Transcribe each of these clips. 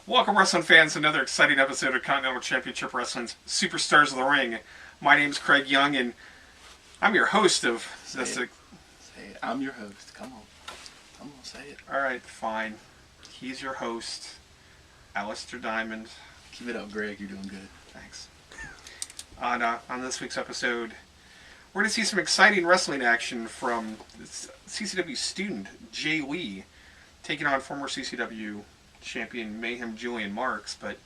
Welcome, wrestling fans, to another exciting episode of Continental Championship Wrestling's Superstars of the Ring. My name's Craig Young, and I'm your host of this. Say it. I'm your host. Come on, say it. All right, fine. He's your host, Alistair Diamond. Keep it up, Greg. You're doing good. Thanks. On this week's episode, we're going to see some exciting wrestling action from CCW student Jay Lee, taking on former CCW champion Mayhem Julian Marcs. But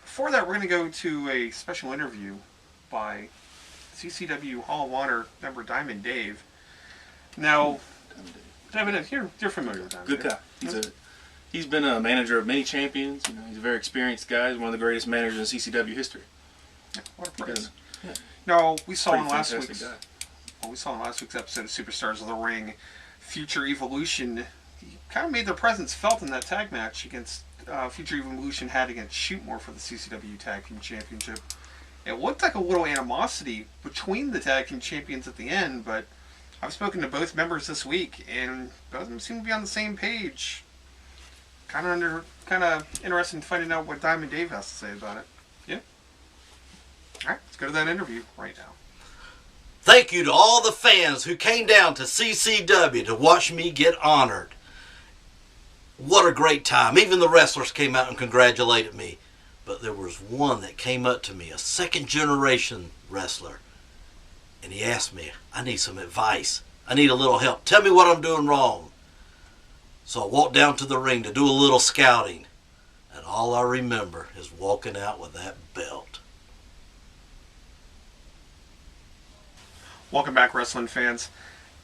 before that, we're going to go to a special interview by CCW Hall of Honor member Diamond Dave. Now, Diamond, you're familiar with Diamond. Good guy. He's been a manager of many champions. You know, he's a very experienced guy. He's one of the greatest managers in CCW history. Yeah, what a praise. Yeah. Now, we saw in last week's episode of Superstars of the Ring, Future Evolution kind of made their presence felt in that tag match against Future Evolution had against Shootmore for the CCW Tag Team Championship. It looked like a little animosity between the tag team champions at the end, but I've spoken to both members this week, and both of them seem to be on the same page. Kind of interested in finding out what Diamond Dave has to say about it. Yeah. All right, let's go to that interview right now. Thank you to all the fans who came down to CCW to watch me get honored. What a great time. Even the wrestlers came out and congratulated me. But there was one that came up to me, a second generation wrestler. And he asked me, I need some advice. I need a little help. Tell me what I'm doing wrong. So I walked down to the ring to do a little scouting. And all I remember is walking out with that belt. Welcome back, wrestling fans.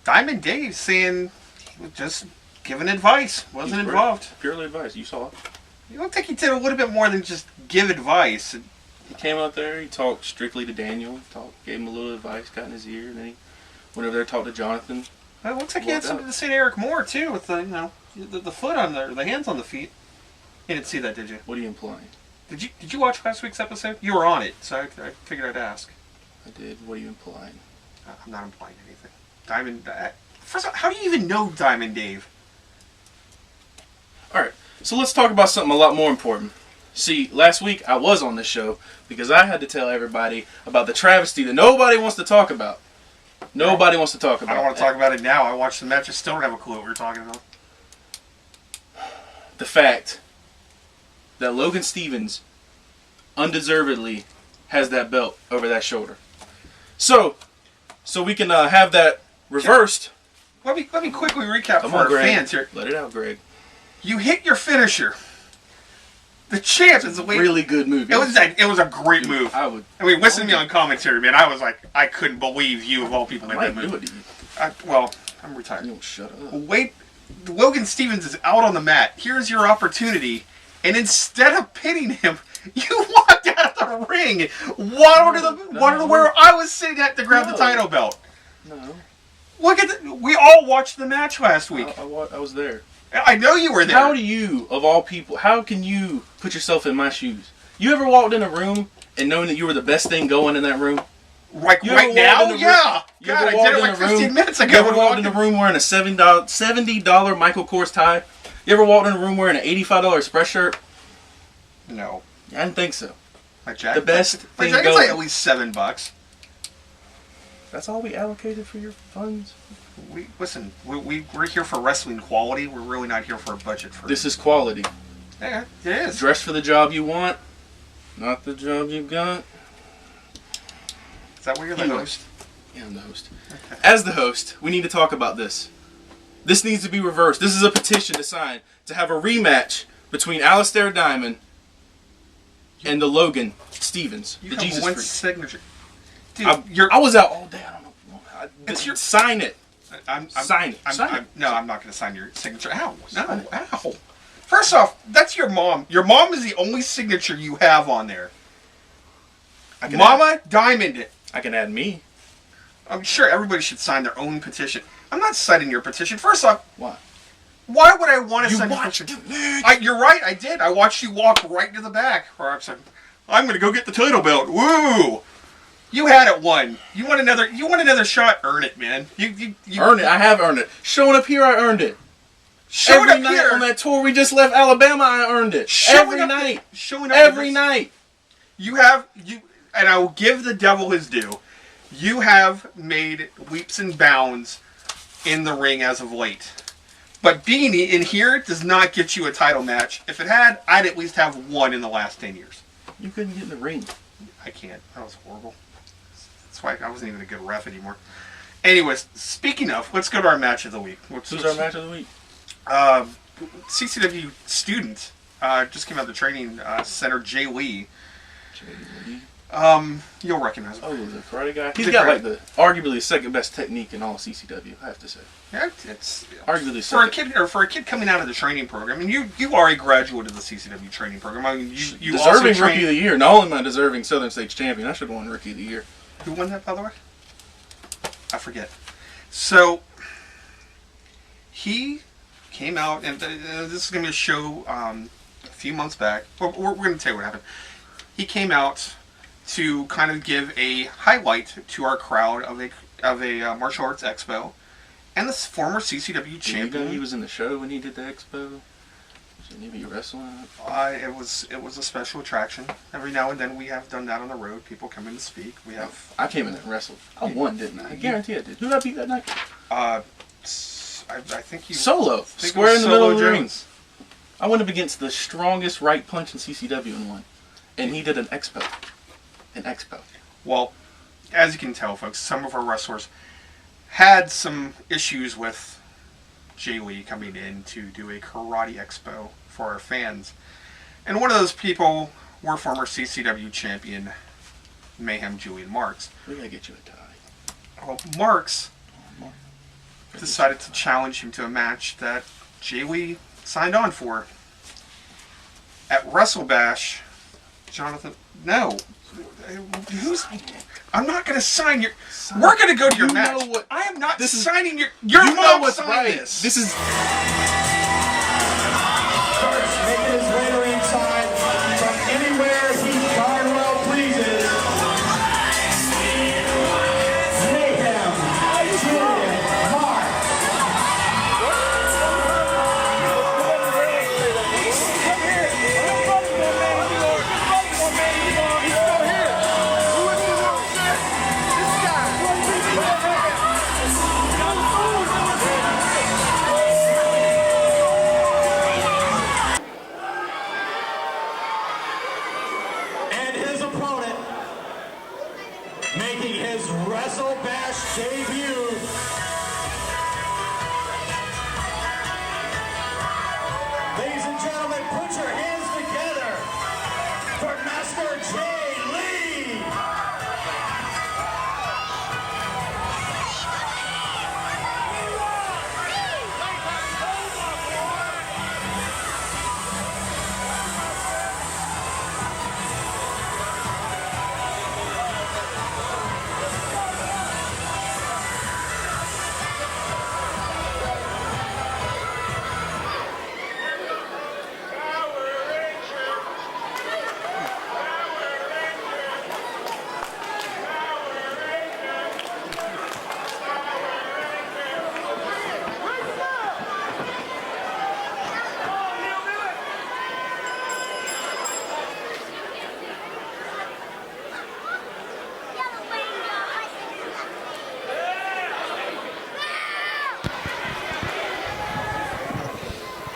Diamond Dave saying he was just giving advice, wasn't involved. Purely advice. You saw it. You don't think he did a little bit more than just give advice? He came out there, he talked strictly to Daniel, gave him a little advice, got in his ear, and then he went over there, talked to Jonathan. Well, it looks like he had something to say to Eric Moore too, with the foot on there, the hands on the feet. You didn't see that, did you? What are you implying? Did you watch last week's episode? You were on it, so I figured I'd ask. I did. What are you implying? I'm not implying anything. Diamond. First of all, how do you even know Diamond Dave? Alright, so let's talk about something a lot more important. See, last week I was on this show because I had to tell everybody about the travesty that nobody wants to talk about. Nobody wants to talk about. I don't want to talk about it now. I watched the match. I still don't have a clue what we're talking about. The fact that Logan Stevens undeservedly has that belt over that shoulder. So we can have that reversed. Let me quickly recap for our fans here. Let it out, Greg. You hit your finisher. The champ is away. Really good move. It was a great move. I mean, listen to me on commentary, man. I was like, I couldn't believe you of all people made that move. Well, I'm retired. You don't shut up. Wait, Logan Stevens is out on the mat. Here's your opportunity, and instead of pinning him, you walked out of the ring, waddled to where I was sitting at to grab the title belt. No. Look at we all watched the match last week. I was there. I know you were there. How do you, of all people, how can you put yourself in my shoes? You ever walked in a room and known that you were the best thing going in that room? Right now? Yeah. You ever God, I walked did it in like a room, 15 minutes ago. You ever walked in a room wearing a $70 Michael Kors tie? You ever walked in a room wearing an $85 Express shirt? No. I didn't think so. My jacket, the best my thing jacket's going. like at least $7. That's all we allocated for your funds? Listen, we're here for wrestling quality. We're really not here for a budget. This is quality. Yeah, it is. Dress for the job you want, not the job you got. Is that where you're the Anyway. host? Yeah, I'm the host. As the host, we need to talk about this. This needs to be reversed. This is a petition to sign to have a rematch between Alistair Diamond and the Logan Stevens. You the have Jesus one Freak. signature. Dude, I was out all day. I don't know. It's your- sign it. Sign it. Sign it. No, I'm not going to sign your signature. Ow. No, ow. First off, that's your mom. Your mom is the only signature you have on there. Mama Diamond it. I can add me. I'm sure everybody should sign their own petition. I'm not signing your petition. First off, Why? why would I want to You sign your watched petition? the match. You're right, I did. I watched you walk right to the back. Or I'm saying, I'm going to go get the title belt. Woo! You had it won. You want another shot? Earn it, man. You Earned it. I have earned it. Showing up here, I earned it. showing Every up night here on that tour we just left Alabama, I earned it. Showing Every up night. showing up Every here. night. And I will give the devil his due. You have made leaps and bounds in the ring as of late. But being in here does not get you a title match. If it had, I'd at least have one in the last 10 years. You couldn't get in the ring. I can't. That was horrible. That's why I wasn't even a good ref anymore. Anyways, speaking of, let's go to our match of the week. Who's our match of the week? CCW student just came out of the training center, Jay Lee. You'll recognize him. Oh, the karate guy. He's The got karate- like the arguably second best technique in all CCW. I have to say, Yeah, it's arguably for a second. for a kid coming out of the training program. And you are a graduate of the CCW training program. I mean, you Deserving also rookie trained. of the year. Not only am I deserving Southern States champion, I should have won rookie of the year. Who won that, by the way? I forget. So he came out, and this is going to be a show a few months back. We're going to tell you what happened. He came out to kind of give a highlight to our crowd of a martial arts expo, and this former CCW Did you know champion. he was in the show when he did the expo? Shouldn't he be wrestling? It was a special attraction. Every now and then we have done that on the road. People come in to speak. We have. I came in there and wrestled. I won, didn't I? I guarantee I did. Who did I beat that night? I think you Solo. think it Square was in the middle Solo of the ring. Jones. I went up against the strongest right punch in CCW and won. And he did an expo. An expo. Well, as you can tell, folks, some of our wrestlers had some issues with Jay Lee coming in to do a karate expo for our fans. And one of those people were former CCW champion Mayhem Julian Marcs. We gotta get you a tie. Well, Marcs decided to challenge him to a match that Jay Lee signed on for. At WrestleBash, Jonathan... No. I'm not going to sign your... We're going to go to your You match. know what- I am not this is- signing your... You Your know mom what's signed right. this. This is... Starts making his way to ringside from anywhere he darn well pleases. Mayhem, Julian Marcs. And his opponent, making his WrestleBash debut. Ladies and gentlemen, put your hands together for Master Jay Lee.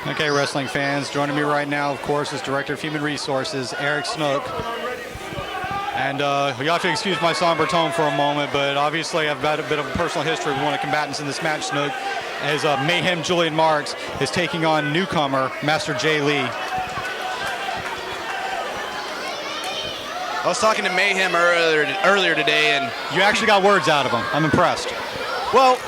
Okay, wrestling fans, joining me right now, of course, is Director of Human Resources, Eric Snook. And you have to excuse my somber tone for a moment, but obviously I've got a bit of a personal history with one of the combatants in this match, Snook, as Mayhem Julian Marcs is taking on newcomer Master Jay Lee. I was talking to Mayhem earlier today, and you actually got words out of him. I'm impressed. Well,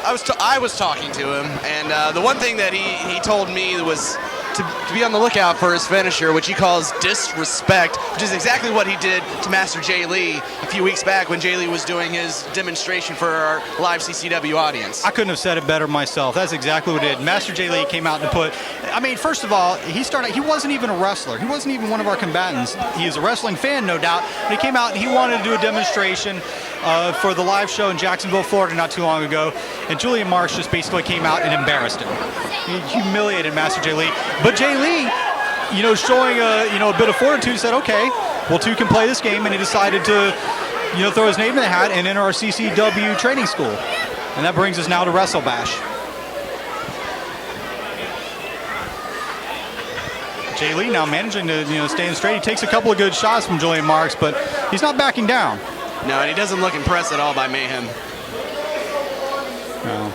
I was talking to him, and the one thing that he told me was to be on the lookout for his finisher, which he calls disrespect, which is exactly what he did to Master Jay Lee a few weeks back when Jay Lee was doing his demonstration for our live CCW audience. I couldn't have said it better myself. That's exactly what he did. Master Jay Lee came out and put, I mean, first of all, he wasn't even a wrestler. He wasn't even one of our combatants. He is a wrestling fan, no doubt, but he came out and he wanted to do a demonstration for the live show in Jacksonville, Florida not too long ago, and Julian Marcs just basically came out and embarrassed him. He humiliated Master Jay Lee. But Jay Lee, showing a bit of fortitude, said, okay, well, two can play this game, and he decided to, throw his name in the hat and enter our CCW training school. And that brings us now to Wrestle Bash. Jay Lee now managing to stay straight. He takes a couple of good shots from Julian Marcs, but he's not backing down. No, and he doesn't look impressed at all by Mayhem. No.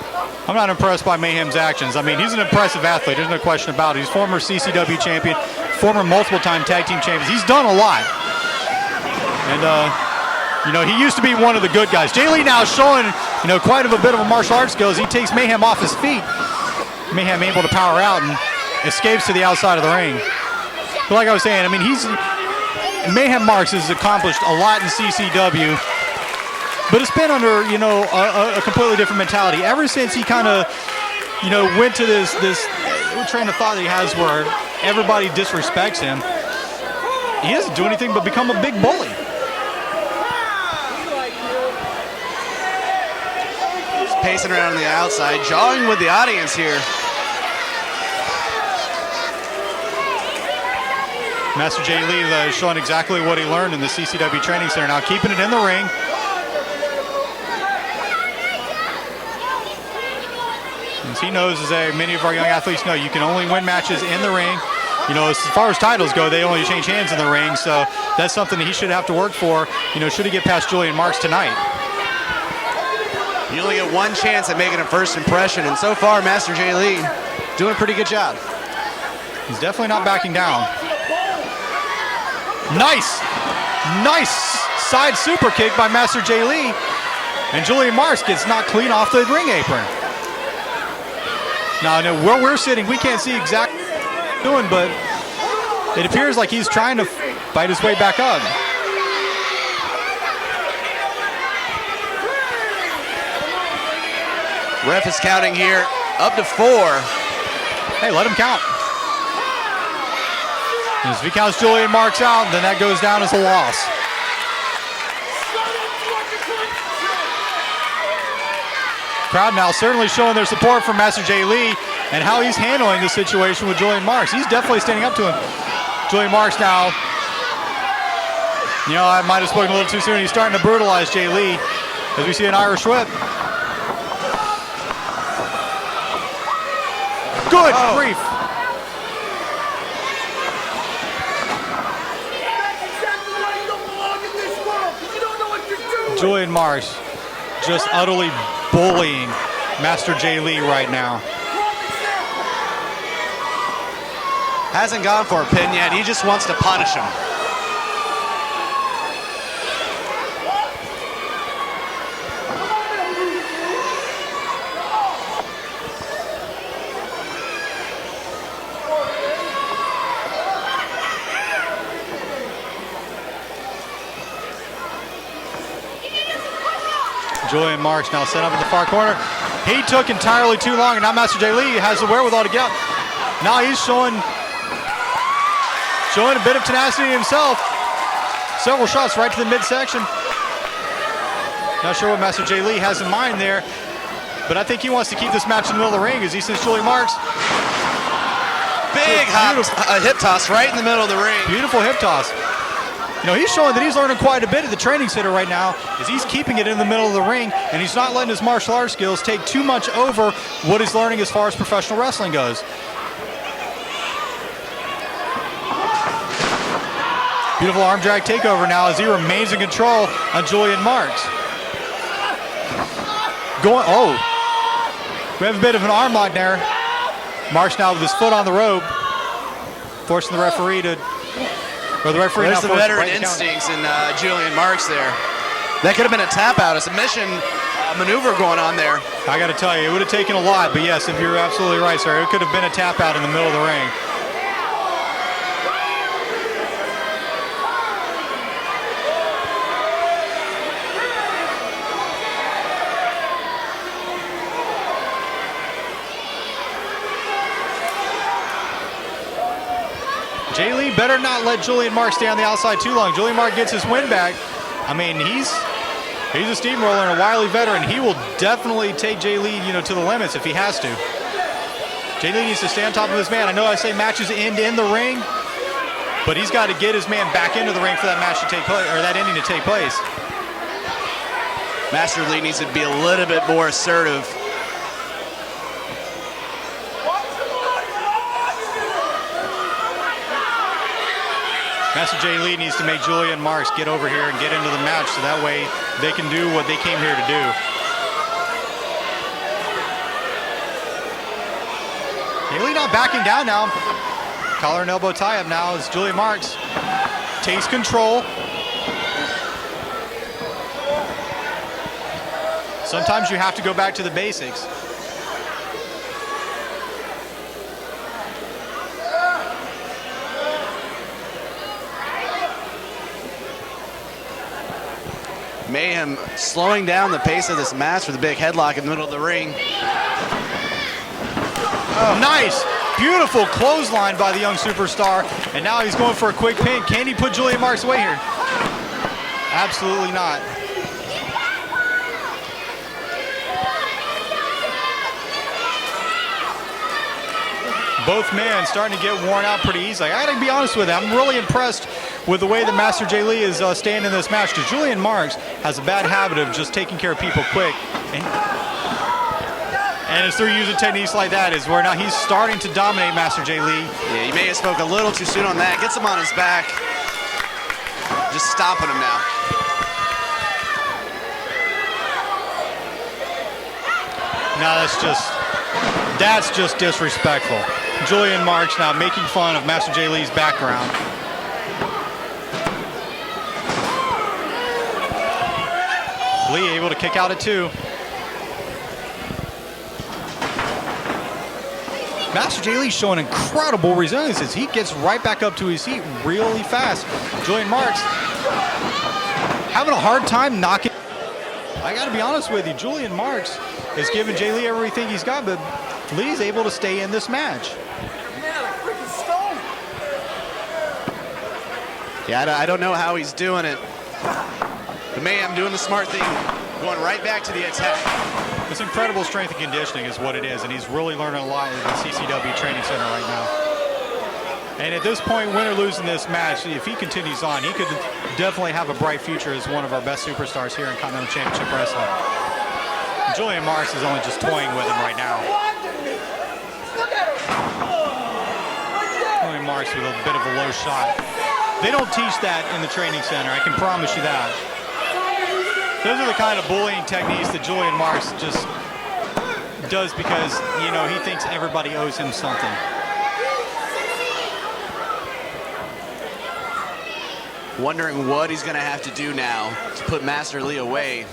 I'm not impressed by Mayhem's actions. I mean, he's an impressive athlete. There's no question about it. He's former CCW champion, former multiple-time tag team champions. He's done a lot. And, he used to be one of the good guys. Jay Lee now showing, quite a bit of a martial arts skills. He takes Mayhem off his feet. Mayhem able to power out and escapes to the outside of the ring. But like I was saying, I mean, Mayhem Marcs has accomplished a lot in CCW. But it's been under, a completely different mentality. Ever since he kind of, went to this train of thought that he has where everybody disrespects him, he doesn't do anything but become a big bully. He's pacing around on the outside, jawing with the audience here. Master Jay Lee is showing exactly what he learned in the CCW training center. Now keeping it in the ring. As he knows, as many of our young athletes know, you can only win matches in the ring. As far as titles go, they only change hands in the ring. So that's something that he should have to work for, should he get past Julian Marcs tonight. You only get one chance at making a first impression, and so far, Master Jay Lee doing a pretty good job. He's definitely not backing down. Nice side super kick by Master Jay Lee. And Julian Marcs gets knocked clean off the ring apron. Now, where we're sitting, we can't see exactly what he's doing, but it appears like he's trying to fight his way back up. Ref is counting here, up to 4. Hey, let him count. And if he counts Julian Marcs out, then that goes down as a loss. Crowd now certainly showing their support for Master Jay Lee and how he's handling the situation with Julian Marcs. He's definitely standing up to him. Julian Marcs now, I might have spoken a little too soon. He's starting to brutalize Jay Lee as we see an Irish whip. Good grief. Julian Marcs just utterly bullying Master Jay Lee right now. Hasn't gone for a pin yet. He just wants to punish him. Julian Marcs now set up in the far corner. He took entirely too long, and now Master Jay Lee has the wherewithal to get. Now he's showing a bit of tenacity himself. Several shots right to the midsection. Not sure what Master Jay Lee has in mind there, but I think he wants to keep this match in the middle of the ring as he sends Julian Marcs. Big hip toss right in the middle of the ring. Beautiful hip toss. He's showing that he's learning quite a bit at the training center right now as he's keeping it in the middle of the ring, and he's not letting his martial arts skills take too much over what he's learning as far as professional wrestling goes. Beautiful arm drag takeover now as he remains in control on Julian Marcs. We have a bit of an arm lock there. Marcs now with his foot on the rope, forcing the referee to, or the referee There's now the forcing veteran right instincts in Julian Marcs there. That could have been a tap out, a submission maneuver going on there. I got to tell you, it would have taken a lot, but yes, if you're absolutely right, sir, it could have been a tap out in the middle of the ring. Jay Lee better not let Julian Marcs stay on the outside too long. Julian Marcs gets his win back. I mean, he's a steamroller and a wily veteran. He will definitely take Jay Lee, to the limits if he has to. Jay Lee needs to stay on top of his man. I know I say matches end in the ring, but he's got to get his man back into the ring for that match to take place, or that ending to take place. Master Lee needs to be a little bit more assertive. Master Jay Lee needs to make Julian Marcs get over here and get into the match so that way they can do what they came here to do. Jay Lee not backing down now. Collar and elbow tie up now as Julian Marcs takes control. Sometimes you have to go back to the basics. Mayhem slowing down the pace of this match with a big headlock in the middle of the ring. Oh, nice. Beautiful clothesline by the young superstar. And now he's going for a quick pin. Can he put Julian Marcs away here? Absolutely not. Both men starting to get worn out pretty easily. I gotta be honest with you, I'm really impressed with the way that Master Jay Lee is staying in this match, because Julian Marcs has a bad habit of just taking care of people quick. And it's through using techniques like that is where now he's starting to dominate Master Jay Lee. Yeah, he may have spoke a little too soon on that. Gets him on his back. Just stopping him now. No, that's just disrespectful. Julian Marcs now making fun of Master Jay Lee's background. Lee able to kick out at 2. Master Jay Lee showing incredible resilience as he gets right back up to his feet really fast. Julian Marcs having a hard time knocking. I got to be honest with you, Julian Marcs is giving Jay Lee everything he's got, but Lee's able to stay in this match. Yeah, I don't know how he's doing it. The Mayhem doing the smart thing, going right back to the attack. It's incredible strength and conditioning is what it is, and he's really learning a lot at the CCW Training Center right now. And at this point, win or lose in this match, if he continues on, he could definitely have a bright future as one of our best superstars here in Continental Championship Wrestling. Julian Marcs is only just toying with him right now. Julian Marcs with a bit of a low shot. They don't teach that in the training center, I can promise you that. Those are the kind of bullying techniques that Julian Marcs just does because, he thinks everybody owes him something. Wondering what he's going to have to do now to put Master Lee away.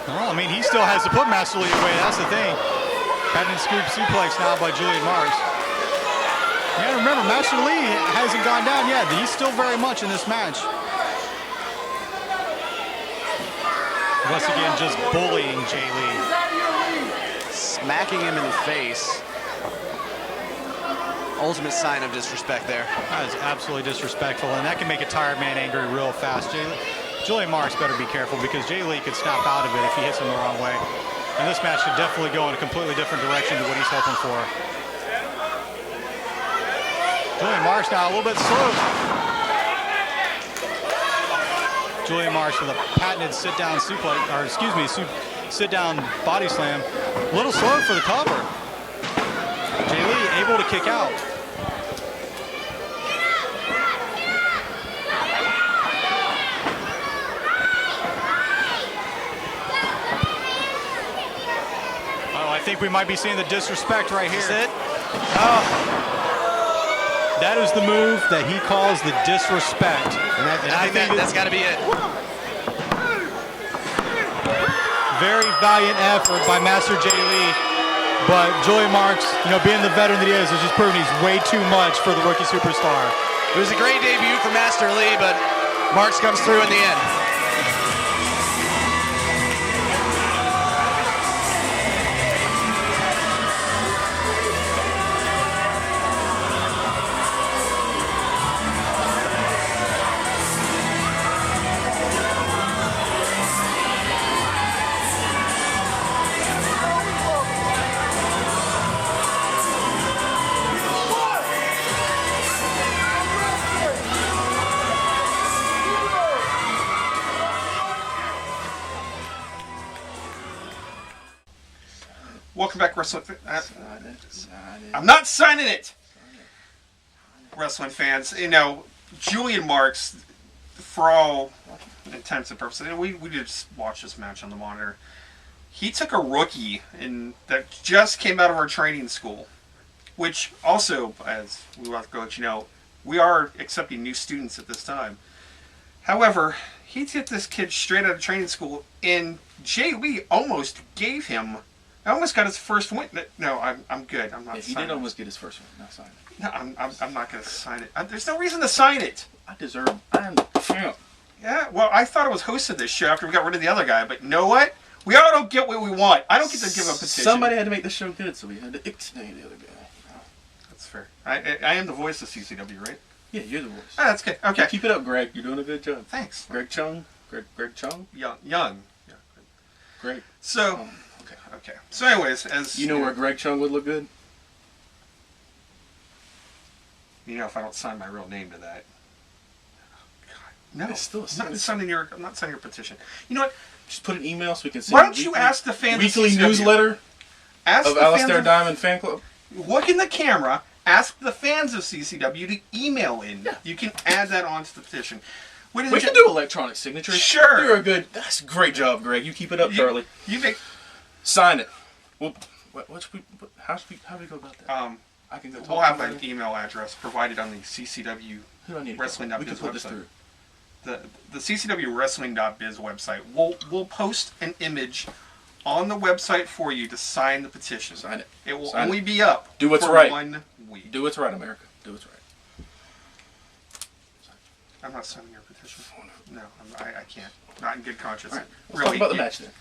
Well, he still has to put Master Lee away, that's the thing. Patent scoop suplex now by Julian Marcs. You gotta remember, Master Lee hasn't gone down yet. He's still very much in this match. Once again, just bullying Jay Lee. Smacking him in the face. Ultimate sign of disrespect there. That is absolutely disrespectful, and that can make a tired man angry real fast. Julian Marcs better be careful because Jay Lee could snap out of it if he hits him the wrong way. And this match could definitely go in a completely different direction to what he's hoping for. Julian Marcs now a little bit slow. Julian Marcs with a patented sit-down suplex, or excuse me, sit-down body slam. A little slow for the cover. Jay Lee able to kick out. think we might be seeing the disrespect right here. That's it. That is the move that he calls the disrespect. And I think that's got to be it. Very valiant effort by Master J. Lee. But Julian Marcs, being the veteran that he is just proven he's way too much for the rookie superstar. It was a great debut for Master Lee, but Marcs comes through in the end. Welcome back, wrestling. I'm not signing it. Wrestling fans, Julian Marcs, for all intents and purposes, we just watched this match on the monitor. He took a rookie that just came out of our training school, which also, as we will have to let you know, we are accepting new students at this time. However, he took this kid straight out of training school, and Jay Lee almost gave him. I almost got his first win. No, I'm good. I'm not. Yeah, he did almost get his first one. Not sign it. No, I'm not going to sign it. There's no reason to sign it. I deserve. I am the champ. Yeah. Well, I thought it was hosted this show after we got rid of the other guy, but you know what? We all don't get what we want. I don't get to give a petition. Somebody had to make the show good, so we had to ixnay the other guy. That's fair. I am the voice of CCW, right? Yeah, you're the voice. Oh, that's good. Okay. Keep it up, Greg. You're doing a good job. Thanks. Greg Chung. Greg Chung. Young. Yeah. Greg. So. Okay. So, anyways, as you know where Greg Chung would look good. If I don't sign my real name to that. God, no. It's still I'm not signing your petition. You know what? Just put an email so we can send. Why don't you ask the fans weekly of CCW, newsletter ask of the Alistair fans Diamond fan club? Look in the camera. Ask the fans of CCW to email in. Yeah. You can add that onto the petition. We can do electronic signatures. Sure. You're a good. That's a great job, Greg. You keep it up, Charlie. You make. Sign it. Well, how do we go about that? I can go talk We'll have to an email address provided on the CCW Who do I need to Wrestling.biz we can put this website. through. The CCW Wrestling.biz website. We'll post an image on the website for you to sign the petition. Sign it. It will Sign only it. be up Do what's for right. 1 week. Do what's right, America. Do what's right. I'm not signing your petition. No, I can't. Not in good conscience. All right. Let's Really. talk about the match then.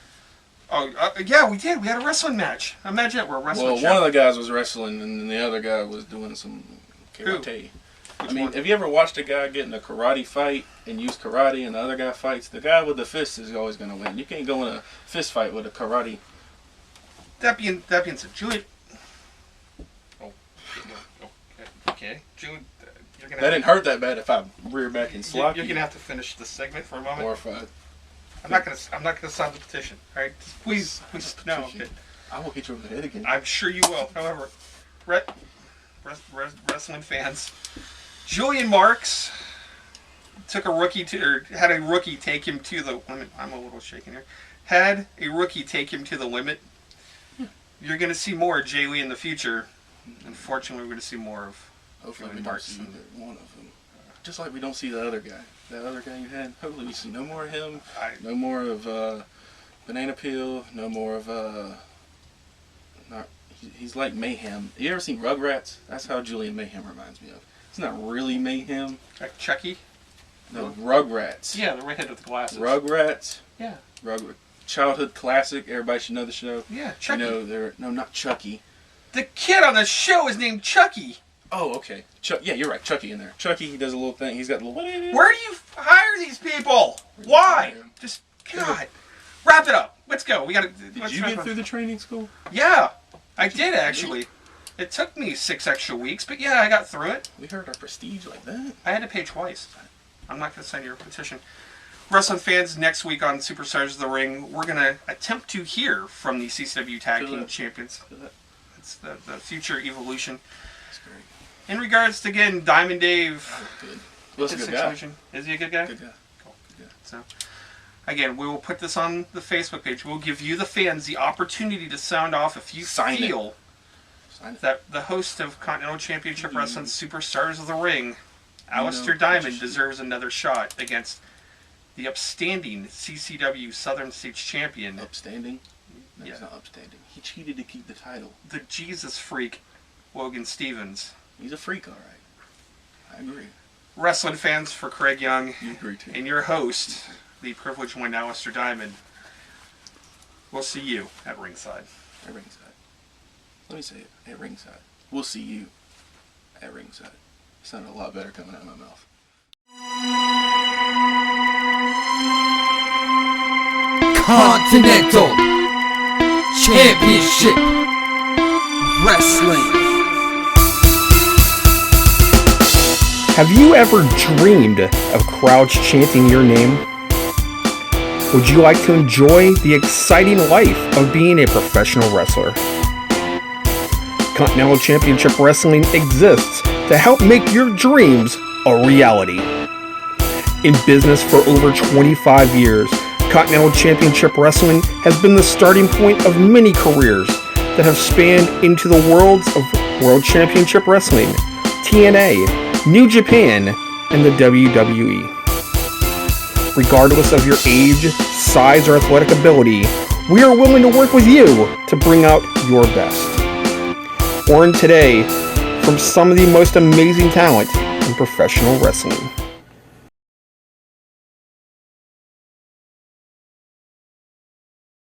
Oh, yeah, we did. We had a wrestling match. Imagine it. We're a wrestling Well, show. one of the guys was wrestling, and the other guy was doing some karate. Which I mean, one? have you ever watched a guy get in a karate fight and use karate, and the other guy fights? The guy with the fist is always going to win. You can't go in a fist fight with a karate. That being said, Julian. Oh, okay. Julian, you're gonna. That didn't hurt that bad if I rear back and slap You're you. gonna have to finish the segment for a moment. Or if I I'm not gonna sign the petition. All right, please, no. Okay. I will hit you over the head again. I'm sure you will. However, wrestling fans, Julian Marcs had a rookie take him to the limit. I'm a little shaken here. Had a rookie take him to the limit. You're going to see more of Jay Lee in the future. Unfortunately, we're going to see more of Hopefully Julian we don't Marcs. see either one of them. Just like we don't see the other guy. That other guy you had. Hopefully we see no more of him. No more of Banana Peel. No more of he's like Mayhem. You ever seen Rugrats? That's how Julian Mayhem reminds me of. It's not really Mayhem. Like Chucky? No, Rugrats. Yeah, the redhead with the glasses. Rugrats. Yeah. Childhood classic. Everybody should know the show. Yeah, Chucky. No, not Chucky. The kid on the show is named Chucky. Oh, okay. Yeah, you're right. Chucky in there. Chucky, he does a little thing. He's got the little. Where do you hire these people? Why? Just God. Wrap it up. Let's go. We gotta. Did you get through the training school? Yeah, I did actually. It took me 6 extra weeks, but yeah, I got through it. We heard our prestige like that. I had to pay twice. I'm not going to sign your petition. Wrestling fans, next week on Superstars of the Ring, we're going to attempt to hear from the CCW Tag Team Champions. It's the future evolution. That's great. In regards to, again, Diamond Dave. Good. Well, that's a good guy. Is he a good guy? Good guy. Cool. Good guy. So, Again, we will put this on the Facebook page. We'll give you, the fans, the opportunity to sound off if you feel that the host of Continental Championship Wrestling Superstars of the Ring, Alistair Diamond, deserves another shot against the upstanding CCW Southern States Champion. Upstanding? No, he's not upstanding. He cheated to keep the title. The Jesus freak, Logan Stevens. He's a freak, all right. I agree. Wrestling fans, for Craig Young You agree too. and your host, the privileged one, Alistair Diamond, we'll see you at ringside. At ringside. Let me say it. At ringside. We'll see you at ringside. It sounded a lot better coming out of my mouth. Continental Championship Wrestling. Have you ever dreamed of crowds chanting your name? Would you like to enjoy the exciting life of being a professional wrestler? Continental Championship Wrestling exists to help make your dreams a reality. In business for over 25 years, Continental Championship Wrestling has been the starting point of many careers that have spanned into the worlds of World Championship Wrestling, TNA, New Japan, and the WWE. Regardless of your age, size, or athletic ability, we are willing to work with you to bring out your best. Learn today from some of the most amazing talent in professional wrestling.